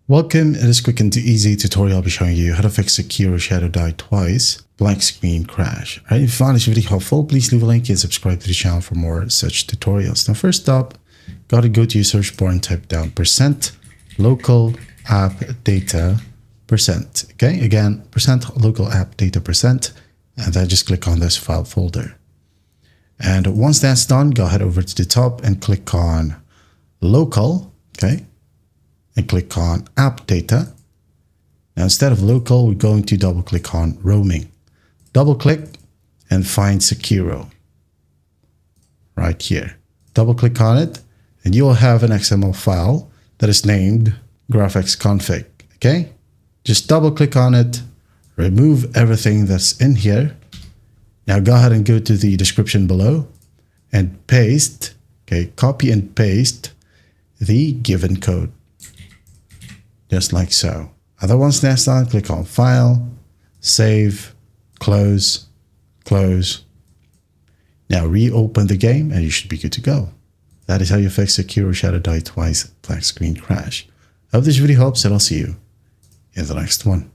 Welcome, in this quick and easy tutorial I'll be showing you how to fix Sekiro Shadows Die Twice black screen crash. Alright, if you found this video helpful, please leave a like and subscribe to the channel for more such tutorials. Now first up, gotta go to your search bar and type down %local app data %. Okay, again, %local app data %, and then just click on this file folder. And once that's done, go ahead over to the top and click on local, okay? And click on app data. Now instead of local, we're going to double click on roaming. Double click and find Sekiro right here. Double click on it and you will have an XML file that is named graphics config. Okay, just double click on it, remove everything that's in here. Now go ahead and go to the description below and paste, okay, copy and paste the given code. Just like so. Other ones next on, click on File, Save, Close, Close. Now reopen the game and you should be good to go. That is how you fix Sekiro Shadows Die Twice black screen crash. I hope this video helps and I'll see you in the next one.